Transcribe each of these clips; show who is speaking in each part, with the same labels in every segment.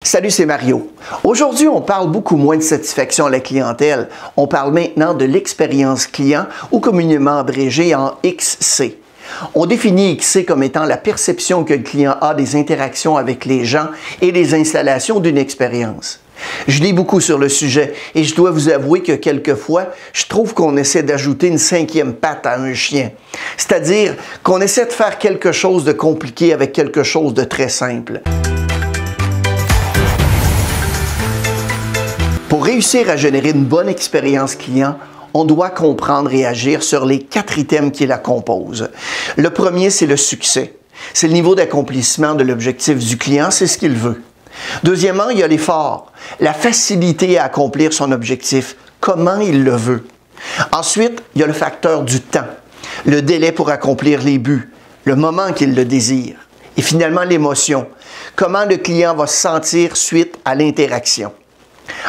Speaker 1: Salut, c'est Mario. Aujourd'hui, on parle beaucoup moins de satisfaction à la clientèle. On parle maintenant de l'expérience client ou communément abrégé en XC. On définit XC comme étant la perception que le client a des interactions avec les gens et les installations d'une expérience. Je lis beaucoup sur le sujet et je dois vous avouer que quelquefois, je trouve qu'on essaie d'ajouter une cinquième patte à un chien. C'est-à-dire qu'on essaie de faire quelque chose de compliqué avec quelque chose de très simple. Pour réussir à générer une bonne expérience client, on doit comprendre et agir sur les 4 items qui la composent. Le premier, c'est le succès. C'est le niveau d'accomplissement de l'objectif du client, c'est ce qu'il veut. Deuxièmement, il y a l'effort, la facilité à accomplir son objectif, comment il le veut. Ensuite, il y a le facteur du temps, le délai pour accomplir les buts, le moment qu'il le désire. Et finalement, l'émotion, comment le client va se sentir suite à l'interaction.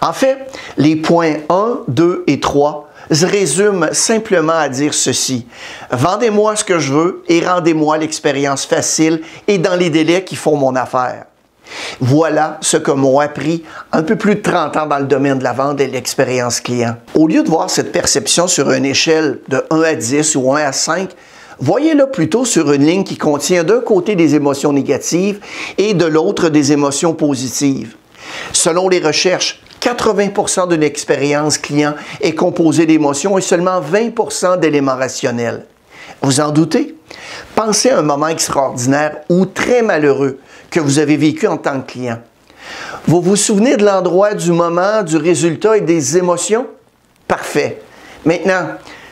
Speaker 1: En fait, les points 1, 2 et 3 se résument simplement à dire ceci. Vendez-moi ce que je veux et rendez-moi l'expérience facile et dans les délais qui font mon affaire. Voilà ce que m'ont appris un peu plus de 30 ans dans le domaine de la vente et de l'expérience client. Au lieu de voir cette perception sur une échelle de 1 à 10 ou 1 à 5, voyez-le plutôt sur une ligne qui contient d'un côté des émotions négatives et de l'autre des émotions positives. Selon les recherches, 80% d'une expérience client est composée d'émotions et seulement 20% d'éléments rationnels. Vous en doutez? Pensez à un moment extraordinaire ou très malheureux que vous avez vécu en tant que client. Vous vous souvenez de l'endroit, du moment, du résultat et des émotions? Parfait. Maintenant,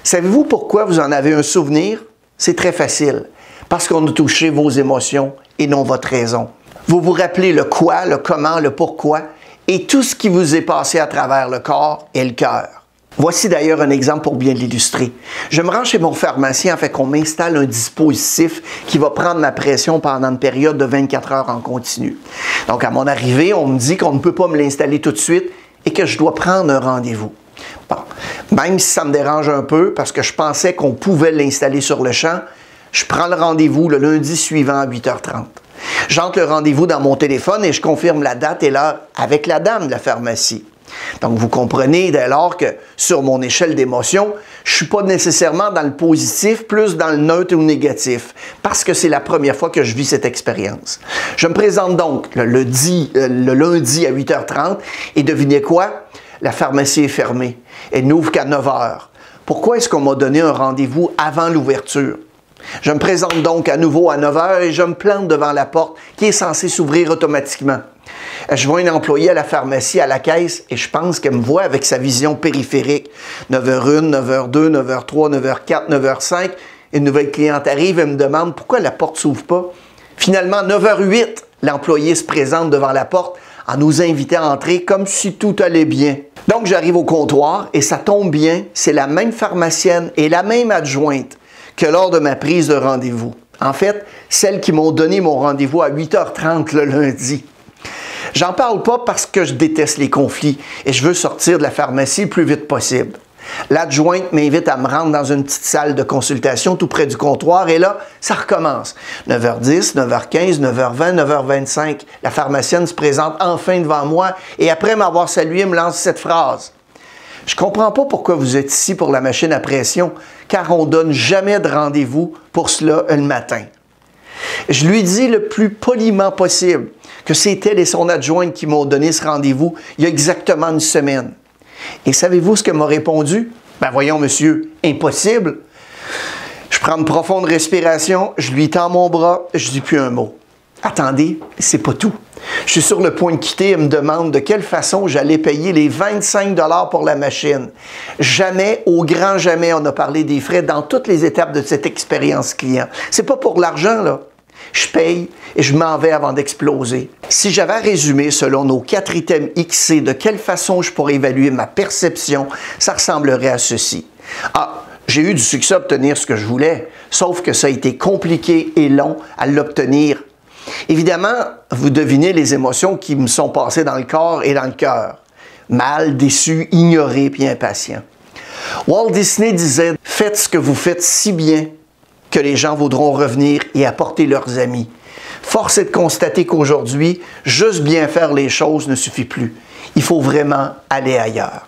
Speaker 1: savez-vous pourquoi vous en avez un souvenir? C'est très facile. Parce qu'on a touché vos émotions et non votre raison. Vous vous rappelez le quoi, le comment, le pourquoi et tout ce qui vous est passé à travers le corps et le cœur. Voici d'ailleurs un exemple pour bien l'illustrer. Je me rends chez mon pharmacien afin qu'on m'installe un dispositif qui va prendre ma pression pendant une période de 24 heures en continu. Donc à mon arrivée, on me dit qu'on ne peut pas me l'installer tout de suite et que je dois prendre un rendez-vous. Bon, même si ça me dérange un peu parce que je pensais qu'on pouvait l'installer sur le champ, je prends le rendez-vous le lundi suivant à 8h30. J'entre le rendez-vous dans mon téléphone et je confirme la date et l'heure avec la dame de la pharmacie. Donc, vous comprenez dès lors que sur mon échelle d'émotion, je ne suis pas nécessairement dans le positif, plus dans le neutre ou négatif, parce que c'est la première fois que je vis cette expérience. Je me présente donc le lundi à 8h30 et devinez quoi? La pharmacie est fermée. Elle n'ouvre qu'à 9h. Pourquoi est-ce qu'on m'a donné un rendez-vous avant l'ouverture? Je me présente donc à nouveau à 9h et je me plante devant la porte qui est censée s'ouvrir automatiquement. Je vois une employée à la pharmacie, à la caisse, et je pense qu'elle me voit avec sa vision périphérique. 9h01, 9h02, 9h03, 9h04, 9h05. Une nouvelle cliente arrive et me demande pourquoi la porte ne s'ouvre pas. Finalement, 9h08, l'employé se présente devant la porte en nous invitant à entrer comme si tout allait bien. Donc, j'arrive au comptoir et ça tombe bien, c'est la même pharmacienne et la même adjointe que lors de ma prise de rendez-vous. En fait, celles qui m'ont donné mon rendez-vous à 8h30 le lundi. J'en parle pas parce que je déteste les conflits et je veux sortir de la pharmacie le plus vite possible. L'adjointe m'invite à me rendre dans une petite salle de consultation tout près du comptoir et là, ça recommence. 9h10, 9h15, 9h20, 9h25. La pharmacienne se présente enfin devant moi et après m'avoir salué, me lance cette phrase. Je ne comprends pas pourquoi vous êtes ici pour la machine à pression, car on ne donne jamais de rendez-vous pour cela le matin. Je lui dis le plus poliment possible que c'est elle et son adjointe qui m'ont donné ce rendez-vous il y a exactement une semaine. Et savez-vous ce qu'elle m'a répondu? Ben voyons monsieur, impossible. Je prends une profonde respiration, je lui tends mon bras, je dis plus un mot. Attendez, c'est pas tout. Je suis sur le point de quitter et me demande de quelle façon j'allais payer les 25 $ pour la machine. Jamais, au grand jamais, on a parlé des frais dans toutes les étapes de cette expérience client. C'est pas pour l'argent, là. Je paye et je m'en vais avant d'exploser. Si j'avais à résumer selon nos 4 items XC de quelle façon je pourrais évaluer ma perception, ça ressemblerait à ceci. Ah, j'ai eu du succès à obtenir ce que je voulais, sauf que ça a été compliqué et long à l'obtenir. Évidemment, vous devinez les émotions qui me sont passées dans le corps et dans le cœur. Mal, déçu, ignoré puis impatient. Walt Disney disait « Faites ce que vous faites si bien que les gens voudront revenir et apporter leurs amis. Force est de constater qu'aujourd'hui, juste bien faire les choses ne suffit plus. Il faut vraiment aller ailleurs.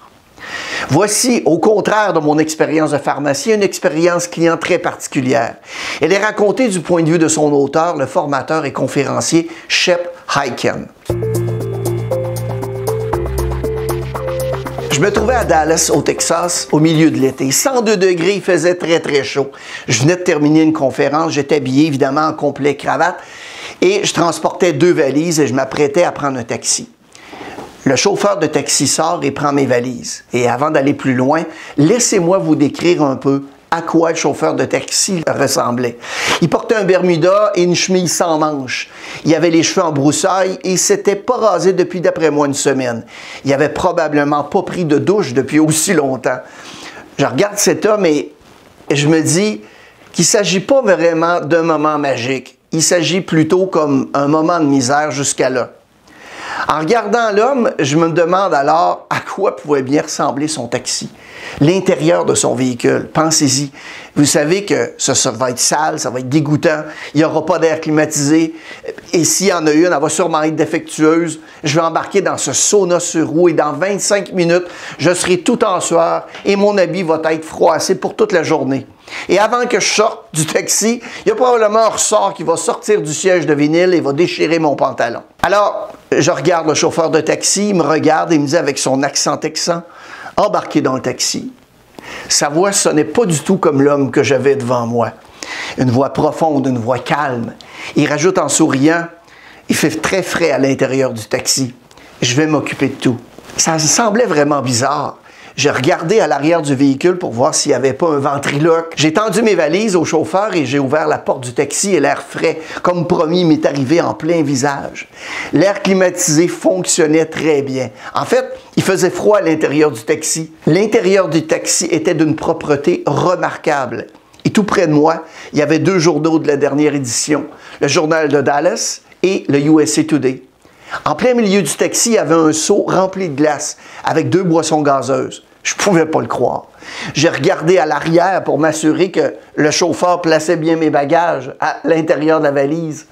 Speaker 1: Voici, au contraire de mon expérience de pharmacien, une expérience client très particulière. Elle est racontée du point de vue de son auteur, le formateur et conférencier Shep Hyken. Je me trouvais à Dallas, au Texas, au milieu de l'été. 102 degrés, il faisait très chaud. Je venais de terminer une conférence, j'étais habillé évidemment en complet cravate et je transportais 2 valises et je m'apprêtais à prendre un taxi. Le chauffeur de taxi sort et prend mes valises. Et avant d'aller plus loin, laissez-moi vous décrire un peu à quoi le chauffeur de taxi ressemblait. Il portait un bermuda et une chemise sans manches. Il avait les cheveux en broussailles et s'était pas rasé depuis d'après moi une semaine. Il avait probablement pas pris de douche depuis aussi longtemps. Je regarde cet homme et je me dis qu'il ne s'agit pas vraiment d'un moment magique. Il s'agit plutôt comme un moment de misère jusqu'à là. En regardant l'homme, je me demande alors à quoi pouvait bien ressembler son taxi. L'intérieur de son véhicule, pensez-y. Vous savez que ça va être sale, ça va être dégoûtant, il n'y aura pas d'air climatisé. Et s'il y en a une, elle va sûrement être défectueuse. Je vais embarquer dans ce sauna sur roue et dans 25 minutes, je serai tout en sueur et mon habit va être froissé pour toute la journée. Et avant que je sorte du taxi, il y a probablement un ressort qui va sortir du siège de vinyle et va déchirer mon pantalon. Alors, je regarde le chauffeur de taxi, il me regarde et me dit avec son accent texan, « Embarquez dans le taxi ». Sa voix sonnait pas du tout comme l'homme que j'avais devant moi. Une voix profonde, une voix calme. Il rajoute en souriant, « Il fait très frais à l'intérieur du taxi. Je vais m'occuper de tout ». Ça me semblait vraiment bizarre. J'ai regardé à l'arrière du véhicule pour voir s'il n'y avait pas un ventriloque. J'ai tendu mes valises au chauffeur et j'ai ouvert la porte du taxi et l'air frais, comme promis, m'est arrivé en plein visage. L'air climatisé fonctionnait très bien. En fait, il faisait froid à l'intérieur du taxi. L'intérieur du taxi était d'une propreté remarquable. Et tout près de moi, il y avait 2 journaux de la dernière édition, le Journal de Dallas et le USA Today. En plein milieu du taxi, il y avait un seau rempli de glace avec 2 boissons gazeuses. Je ne pouvais pas le croire. J'ai regardé à l'arrière pour m'assurer que le chauffeur plaçait bien mes bagages à l'intérieur de la valise.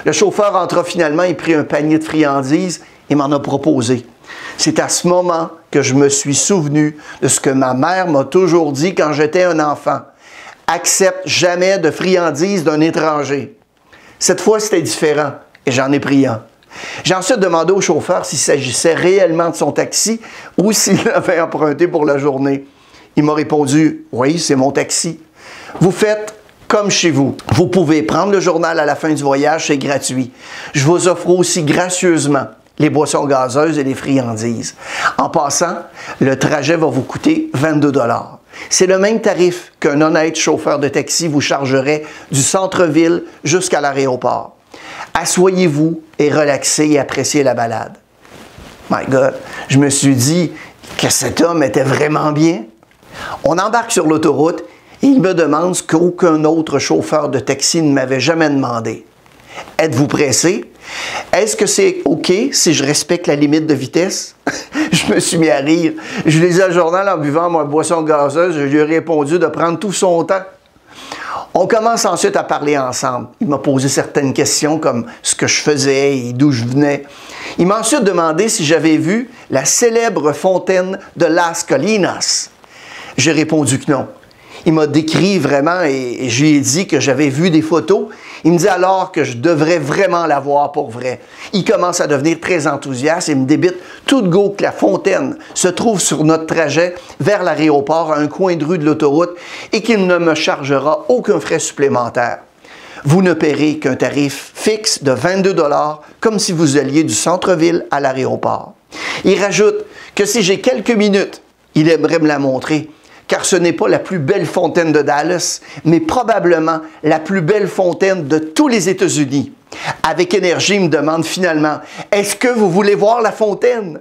Speaker 1: Le chauffeur entra finalement et prit un panier de friandises et m'en a proposé. C'est à ce moment que je me suis souvenu de ce que ma mère m'a toujours dit quand j'étais un enfant. Accepte jamais de friandises d'un étranger. Cette fois, c'était différent et j'en ai pris un. J'ai ensuite demandé au chauffeur s'il s'agissait réellement de son taxi ou s'il l'avait emprunté pour la journée. Il m'a répondu « Oui, c'est mon taxi. » Vous faites comme chez vous. Vous pouvez prendre le journal à la fin du voyage, c'est gratuit. Je vous offre aussi gracieusement les boissons gazeuses et les friandises. En passant, le trajet va vous coûter 22 $. C'est le même tarif qu'un honnête chauffeur de taxi vous chargerait du centre-ville jusqu'à l'aéroport. Asseyez-vous et relaxez et appréciez la balade. My God, je me suis dit que cet homme était vraiment bien. On embarque sur l'autoroute et il me demande ce qu'aucun autre chauffeur de taxi ne m'avait jamais demandé. Êtes-vous pressé? Est-ce que c'est OK si je respecte la limite de vitesse? Je me suis mis à rire. Je lisais le journal en buvant ma boisson gazeuse et je lui ai répondu de prendre tout son temps. On commence ensuite à parler ensemble. Il m'a posé certaines questions comme ce que je faisais et d'où je venais. Il m'a ensuite demandé si j'avais vu la célèbre fontaine de Las Colinas. J'ai répondu que non. Il m'a décrit vraiment et je lui ai dit que j'avais vu des photos. Il me dit alors que je devrais vraiment la voir pour vrai. Il commence à devenir très enthousiaste et me débite tout de go que la fontaine se trouve sur notre trajet vers l'aéroport à un coin de rue de l'autoroute et qu'il ne me chargera aucun frais supplémentaire. Vous ne paierez qu'un tarif fixe de 22 $ comme si vous alliez du centre-ville à l'aéroport. Il rajoute que si j'ai quelques minutes, il aimerait me la montrer. Car ce n'est pas la plus belle fontaine de Dallas, mais probablement la plus belle fontaine de tous les États-Unis. Avec énergie, il me demande finalement, « Est-ce que vous voulez voir la fontaine? »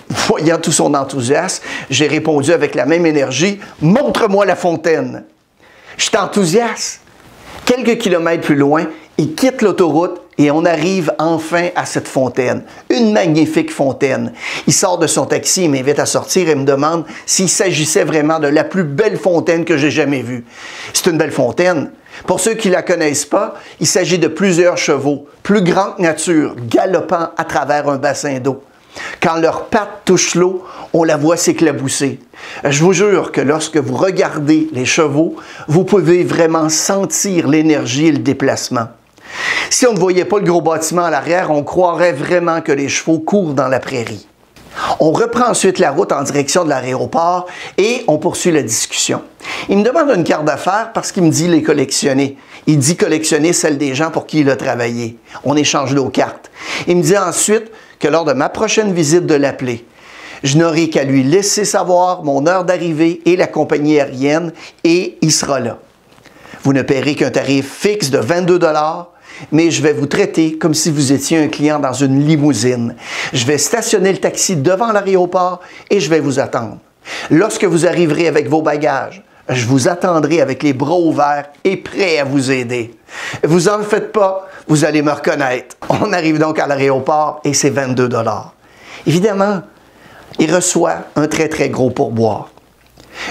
Speaker 1: Voyant tout son enthousiasme, j'ai répondu avec la même énergie, « Montre-moi la fontaine. » Je suis enthousiaste. Quelques kilomètres plus loin, il quitte l'autoroute et on arrive enfin à cette fontaine. Une magnifique fontaine. Il sort de son taxi, il m'invite à sortir et me demande s'il s'agissait vraiment de la plus belle fontaine que j'ai jamais vue. C'est une belle fontaine, Pour ceux qui ne la connaissent pas, il s'agit de plusieurs chevaux, plus grands que nature, galopant à travers un bassin d'eau. Quand leurs pattes touchent l'eau, on la voit s'éclabousser. Je vous jure que lorsque vous regardez les chevaux, vous pouvez vraiment sentir l'énergie et le déplacement. Si on ne voyait pas le gros bâtiment à l'arrière, on croirait vraiment que les chevaux courent dans la prairie. On reprend ensuite la route en direction de l'aéroport et on poursuit la discussion. Il me demande une carte d'affaires parce qu'il me dit les collectionner. Il dit collectionner celle des gens pour qui il a travaillé. On échange nos cartes. Il me dit ensuite que lors de ma prochaine visite de l'appeler, je n'aurai qu'à lui laisser savoir mon heure d'arrivée et la compagnie aérienne et il sera là. Vous ne paierez qu'un tarif fixe de 22 $, mais je vais vous traiter comme si vous étiez un client dans une limousine. Je vais stationner le taxi devant l'aéroport et je vais vous attendre. Lorsque vous arriverez avec vos bagages, je vous attendrai avec les bras ouverts et prêt à vous aider. Vous en faites pas, vous allez me reconnaître. On arrive donc à l'aéroport et c'est 22 $. Évidemment, il reçoit un très gros pourboire.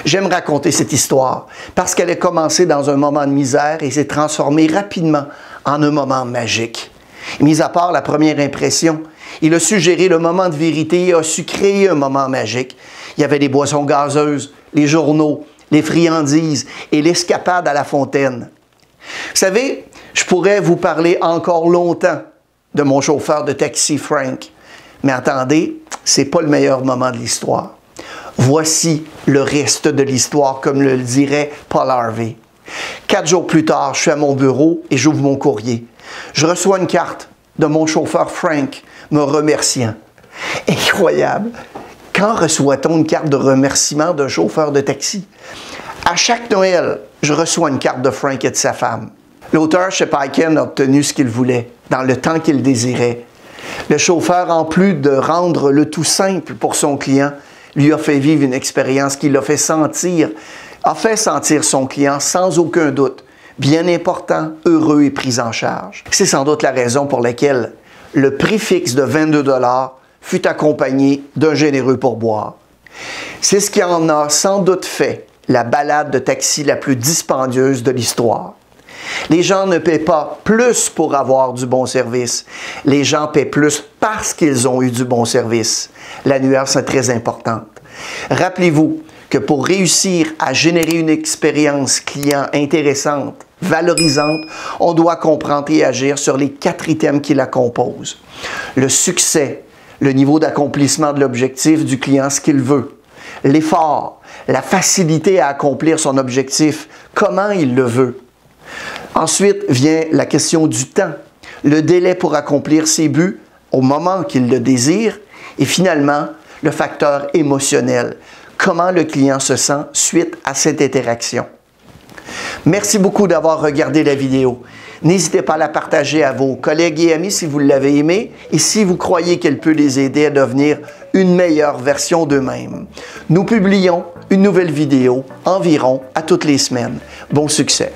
Speaker 1: J'aime raconter cette histoire parce qu'elle a commencé dans un moment de misère et s'est transformée rapidement en un moment magique. Mis à part la première impression, il a su gérer le moment de vérité et a su créer un moment magique. Il y avait des boissons gazeuses, les journaux, les friandises et l'escapade à la fontaine. Vous savez, je pourrais vous parler encore longtemps de mon chauffeur de taxi Frank, mais attendez, c'est pas le meilleur moment de l'histoire. Voici le reste de l'histoire, comme le dirait Paul Harvey. 4 jours plus tard, je suis à mon bureau et j'ouvre mon courrier. Je reçois une carte de mon chauffeur Frank me remerciant. Incroyable! Quand reçoit-on une carte de remerciement d'un chauffeur de taxi? À chaque Noël, je reçois une carte de Frank et de sa femme. L'auteur chez Paiken a obtenu ce qu'il voulait, dans le temps qu'il désirait. Le chauffeur, en plus de rendre le tout simple pour son client, lui a fait vivre une expérience qui l'a fait sentir, a fait sentir son client sans aucun doute, bien important, heureux et pris en charge. C'est sans doute la raison pour laquelle le prix fixe de 22 $ fut accompagné d'un généreux pourboire. C'est ce qui en a sans doute fait la balade de taxi la plus dispendieuse de l'histoire. Les gens ne paient pas plus pour avoir du bon service. Les gens paient plus parce qu'ils ont eu du bon service. La nuance est très importante. Rappelez-vous que pour réussir à générer une expérience client intéressante, valorisante, on doit comprendre et agir sur les 4 items qui la composent. Le succès, le niveau d'accomplissement de l'objectif du client, ce qu'il veut. L'effort, la facilité à accomplir son objectif, comment il le veut. Ensuite vient la question du temps, le délai pour accomplir ses buts au moment qu'il le désire et finalement le facteur émotionnel, comment le client se sent suite à cette interaction. Merci beaucoup d'avoir regardé la vidéo. N'hésitez pas à la partager à vos collègues et amis si vous l'avez aimée et si vous croyez qu'elle peut les aider à devenir une meilleure version d'eux-mêmes. Nous publions une nouvelle vidéo environ à toutes les semaines. Bon succès!